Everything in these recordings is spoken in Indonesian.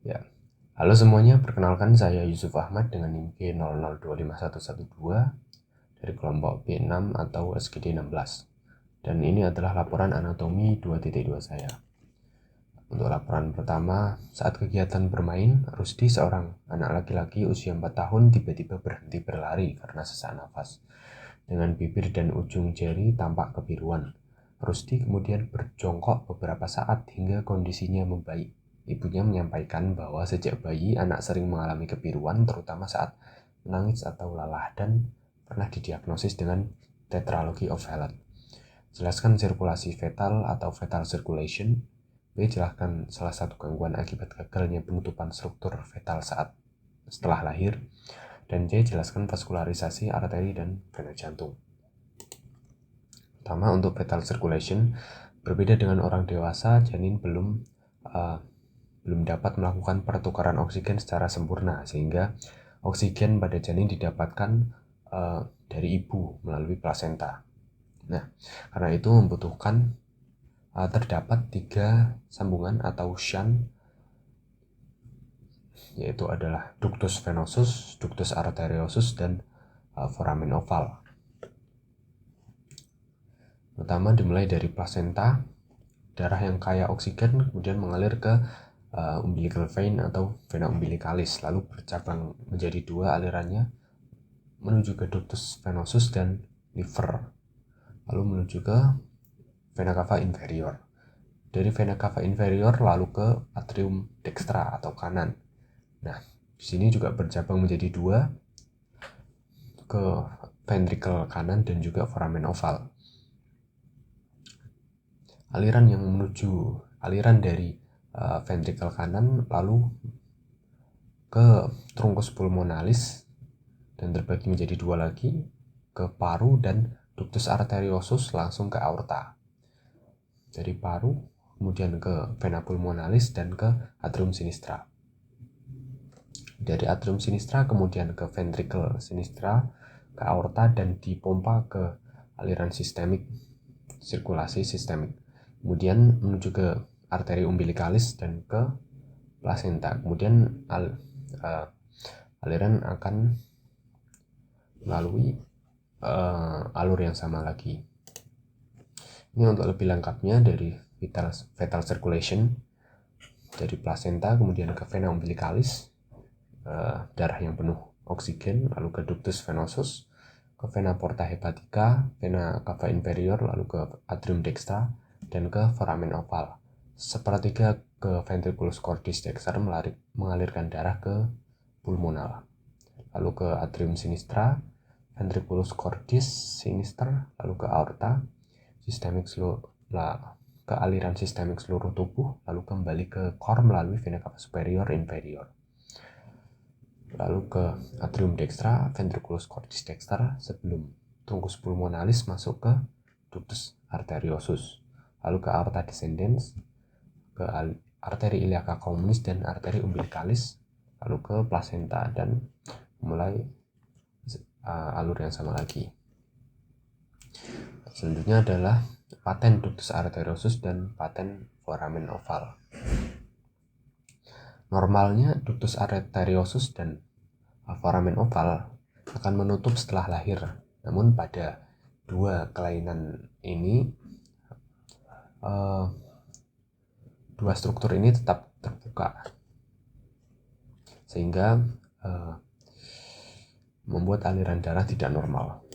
Ya, halo semuanya, perkenalkan saya Yusuf Ahmad dengan NIM K00251112 dari kelompok B6 atau SGD 16. Dan ini adalah laporan anatomi 2.2 saya. Untuk laporan pertama, saat kegiatan bermain, Rusdi, seorang anak laki-laki usia 4 tahun, tiba-tiba berhenti berlari karena sesak nafas. Dengan bibir dan ujung jari tampak kebiruan. Rusdi kemudian berjongkok beberapa saat hingga kondisinya membaik. Ibunya menyampaikan bahwa sejak bayi anak sering mengalami kebiruan terutama saat menangis atau lelah dan pernah didiagnosis dengan tetralogy of Fallot. Jelaskan sirkulasi fetal atau fetal circulation. B. Jelaskan salah satu gangguan akibat gagalnya penutupan struktur fetal saat setelah lahir. Dan C. Jelaskan vaskularisasi arteri dan vena jantung. Pertama, untuk fetal circulation, berbeda dengan orang dewasa, janin belum dapat melakukan pertukaran oksigen secara sempurna, sehingga oksigen pada janin didapatkan dari ibu melalui plasenta. Nah, karena itu membutuhkan terdapat 3 sambungan atau shunt, yaitu adalah ductus venosus, ductus arteriosus, dan foramen oval. Pertama, dimulai dari plasenta, darah yang kaya oksigen kemudian mengalir ke umbilical vein atau vena umbilicalis, lalu bercabang menjadi 2 alirannya menuju ke ductus venosus dan liver, lalu menuju ke vena cava inferior. Dari vena cava inferior lalu ke atrium dextra atau kanan. Nah, di sini juga bercabang menjadi 2 ke ventricle kanan dan juga foramen oval. Aliran dari ventricle kanan lalu ke trunkus pulmonalis dan terbagi menjadi 2 lagi, ke paru dan ductus arteriosus langsung ke aorta. Dari paru kemudian ke vena pulmonalis dan ke atrium sinistra. Dari atrium sinistra kemudian ke ventricle sinistra, ke aorta, dan dipompa ke aliran sistemik, sirkulasi sistemik. Kemudian menuju ke arteri umbilicalis dan ke plasenta. Kemudian aliran akan melalui alur yang sama lagi. Ini untuk lebih lengkapnya dari fetal circulation, dari plasenta kemudian ke vena umbilicalis, darah yang penuh oksigen, lalu ke ductus venosus, ke vena porta hepatica, vena cava inferior, lalu ke atrium dextra, dan ke foramen oval. Sepertiga ke ventriculus cordis dexter mengalirkan darah ke pulmonal, lalu ke atrium sinistra, ventriculus cordis sinister, lalu ke aorta, ke aliran sistemik seluruh tubuh, lalu kembali ke core melalui vena cava superior inferior, lalu ke atrium dextra, ventriculus cordis dexter, sebelum trunkus pulmonalis masuk ke ductus arteriosus, lalu ke aorta descendens, ke arteri iliaca communis dan arteri umbilicalis, lalu ke plasenta, dan mulai alur yang sama lagi. Selanjutnya adalah paten ductus arteriosus dan paten foramen oval. Normalnya ductus arteriosus dan foramen oval akan menutup setelah lahir. Namun pada 2 kelainan ini, 2 struktur ini tetap terbuka, sehingga membuat aliran darah tidak normal.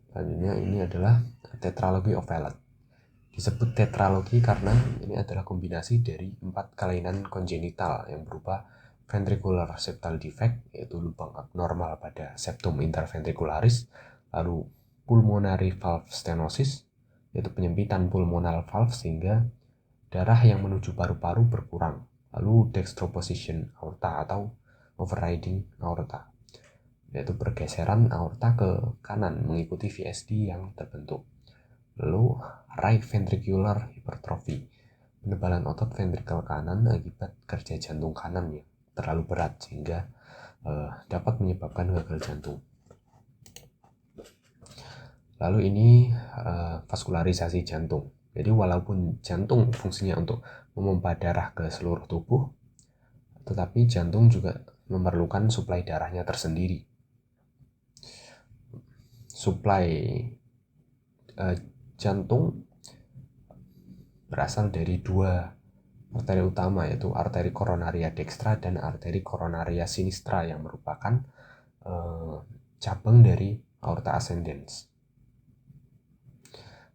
Selanjutnya ini adalah tetralogy of Fallot. Disebut tetralogi karena ini adalah kombinasi dari 4 kelainan kongenital yang berupa ventricular septal defect, yaitu lubang abnormal pada septum interventricularis, lalu pulmonary valve stenosis, yaitu penyempitan pulmonal valve sehingga darah yang menuju paru-paru berkurang, lalu dextroposition aorta atau overriding aorta, yaitu pergeseran aorta ke kanan mengikuti VSD yang terbentuk. Lalu right ventricular hypertrophy, penebalan otot ventrikel kanan akibat kerja jantung kanan yang terlalu berat sehingga dapat menyebabkan gagal jantung. Lalu ini vaskularisasi jantung. Jadi walaupun jantung fungsinya untuk memompa darah ke seluruh tubuh, tetapi jantung juga memerlukan suplai darahnya tersendiri. Suplai jantung berasal dari dua arteri utama, yaitu arteri koronaria dextra dan arteri koronaria sinistra yang merupakan cabang dari aorta ascendens.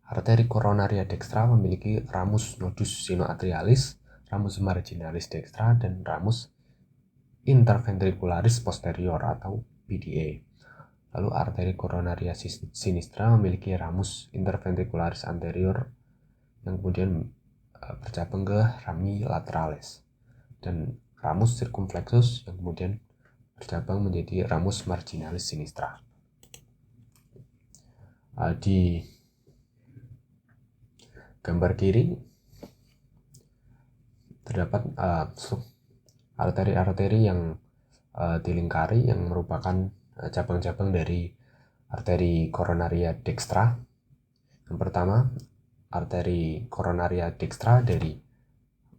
Arteri koronaria dextra memiliki ramus nodus sinoatrialis, ramus marginalis dextra, dan ramus interventricularis posterior atau PDA. Lalu arteri koronaria sinistra memiliki ramus interventricularis anterior yang kemudian bercabang ke rami lateralis, dan ramus circumflexus yang kemudian bercabang menjadi ramus marginalis sinistra. Di gambar kiri terdapat arteri-arteri yang dilingkari yang merupakan cabang-cabang dari arteri koronaria dextra. Yang pertama, arteri koronaria dextra dari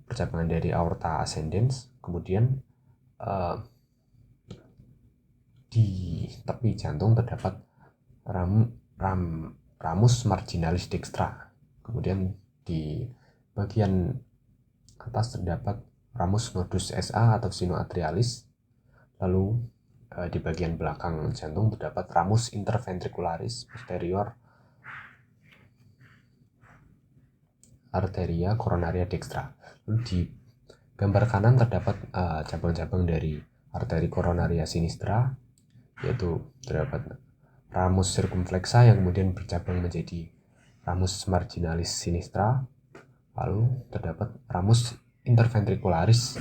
percabangan dari aorta ascendens, kemudian di tepi jantung terdapat ramus marginalis dextra, kemudian di bagian atas terdapat ramus nodus SA atau sinoatrialis, lalu di bagian belakang jantung terdapat ramus interventricularis posterior arteria koronaria dextra. Lalu di gambar kanan terdapat cabang-cabang dari arteri koronaria sinistra, yaitu terdapat ramus circumflexa yang kemudian bercabang menjadi ramus marginalis sinistra. Lalu terdapat ramus interventricularis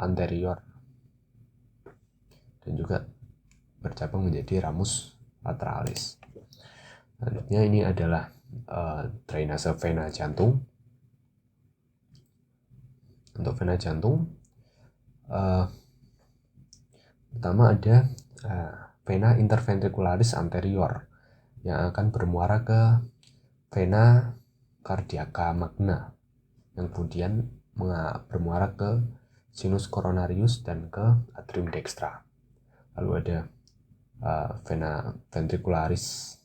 anterior dan juga bercabang menjadi ramus lateralis. Selanjutnya ini adalah drainase vena jantung. Untuk vena jantung, pertama ada vena interventricularis anterior yang akan bermuara ke vena cardiaca magna yang kemudian bermuara ke sinus coronarius dan ke atrium dextra. Lalu ada vena ventricularis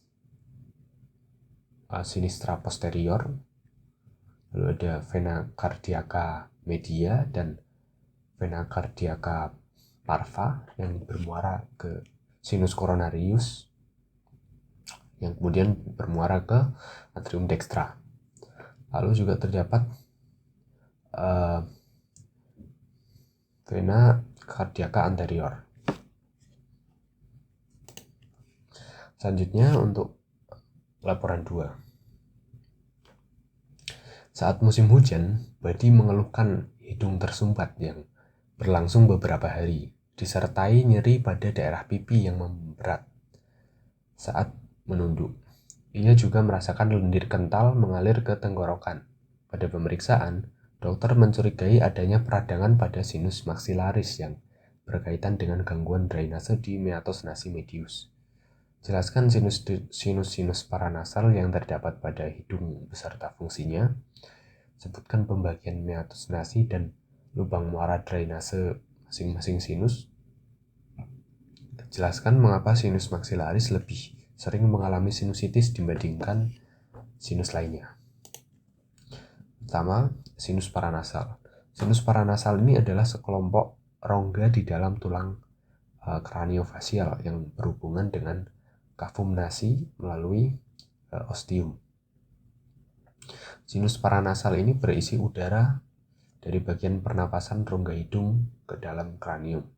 sinistra posterior, lalu ada vena cardiaca media dan vena cardiaca parva yang bermuara ke sinus coronarius yang kemudian bermuara ke atrium dextra. Lalu juga terdapat vena cardiaca anterior. Selanjutnya untuk laporan 2. Saat musim hujan, Badi mengeluhkan hidung tersumbat yang berlangsung beberapa hari, disertai nyeri pada daerah pipi yang memberat saat menunduk. Ia juga merasakan lendir kental mengalir ke tenggorokan. Pada pemeriksaan, dokter mencurigai adanya peradangan pada sinus maxillaris yang berkaitan dengan gangguan drainase di meatus nasi medius. Jelaskan sinus paranasal yang terdapat pada hidung beserta fungsinya. Sebutkan pembagian meatus nasi dan lubang muara drainase masing-masing sinus. Jelaskan mengapa sinus maxillaris lebih sering mengalami sinusitis dibandingkan sinus lainnya. Pertama, sinus paranasal. Sinus paranasal ini adalah sekelompok rongga di dalam tulang kraniofasial yang berhubungan dengan cavum nasi melalui ostium. Sinus paranasal ini berisi udara dari bagian pernapasan rongga hidung ke dalam kranium.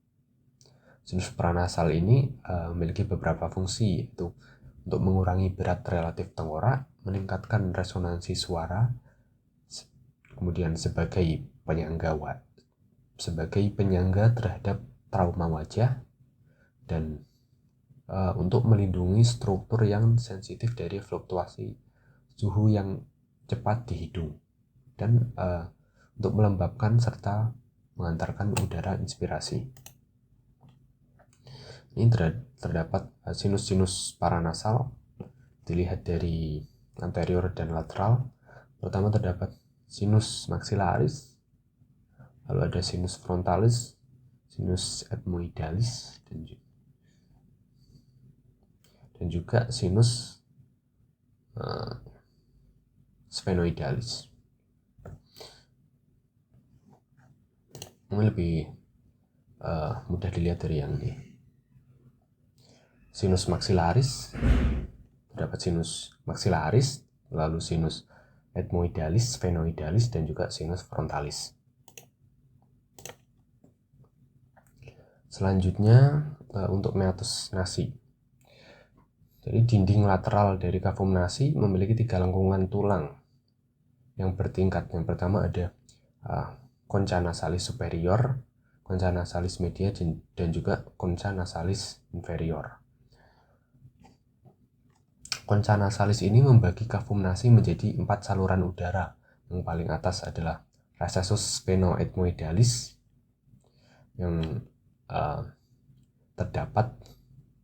Sinus paranasal ini memiliki beberapa fungsi, yaitu untuk mengurangi berat relatif tengkorak, meningkatkan resonansi suara, kemudian sebagai penyangga terhadap trauma wajah, dan untuk melindungi struktur yang sensitif dari fluktuasi suhu yang cepat di hidung, dan untuk melembabkan serta mengantarkan udara inspirasi. Ini terdapat sinus-sinus paranasal dilihat dari anterior dan lateral. Pertama terdapat sinus maxillaris, lalu ada sinus frontalis, sinus ethmoidalis, dan juga sinus sphenoidalis. Ini lebih mudah dilihat dari yang ini. Sinus maxillaris, terdapat sinus maxillaris, lalu sinus ethmoidalis, sphenoidalis, dan juga sinus frontalis. Selanjutnya untuk meatus nasi. Jadi dinding lateral dari kavum nasi memiliki 3 lengkungan tulang yang bertingkat. Yang pertama ada concha nasalis superior, concha nasalis media, dan juga concha nasalis inferior. Concha nasalis ini membagi kavum nasi menjadi 4 saluran udara. Yang paling atas adalah recessus sphenoethmoidalis yang terdapat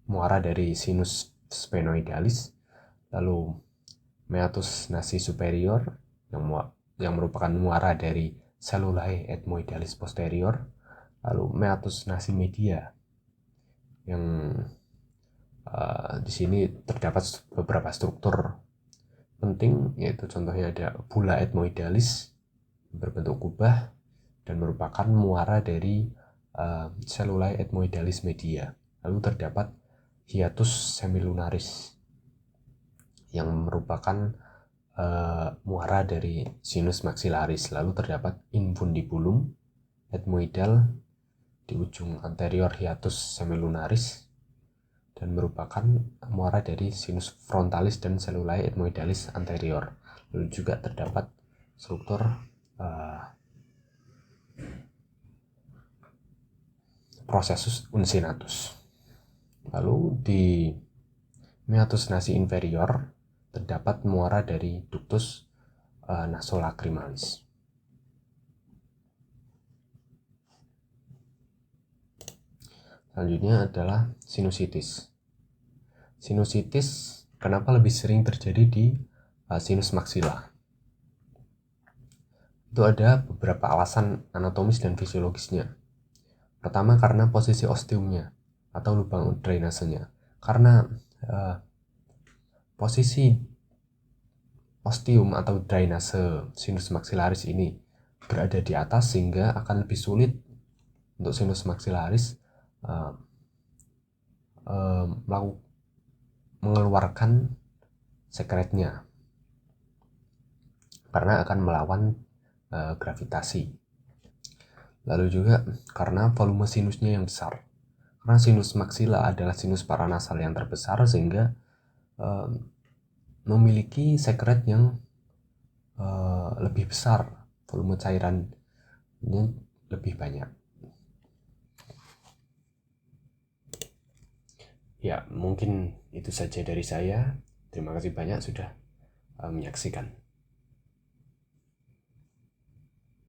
muara dari sinus sphenoidalis, lalu meatus nasi superior yang merupakan muara dari cellulae ethmoidalis posterior, lalu meatus nasi media yang di sini terdapat beberapa struktur penting, yaitu contohnya ada bulla ethmoidalis berbentuk kubah dan merupakan muara dari cellulae ethmoidalis media. Lalu terdapat hiatus semilunaris yang merupakan muara dari sinus maxillaris. Lalu terdapat infundibulum ethmoidal di ujung anterior hiatus semilunaris dan merupakan muara dari sinus frontalis dan cellulae ethmoidalis anterior. Lalu juga terdapat struktur processus uncinatus. Lalu di meatus nasi inferior terdapat muara dari ductus nasolacrimalis. Selanjutnya adalah sinusitis. Sinusitis kenapa lebih sering terjadi di sinus maxilla? Itu ada beberapa alasan anatomis dan fisiologisnya. Pertama, karena posisi ostiumnya atau lubang drainasenya. Karena posisi ostium atau drainase sinus maxillaris ini berada di atas, sehingga akan lebih sulit untuk sinus maxillaris mengeluarkan sekretnya karena akan melawan gravitasi. Lalu juga karena volume sinusnya yang besar. Karena sinus maxilla adalah sinus paranasal yang terbesar, sehingga memiliki sekret yang lebih besar, volume cairannya lebih banyak. Ya, mungkin itu saja dari saya. Terima kasih banyak sudah menyaksikan.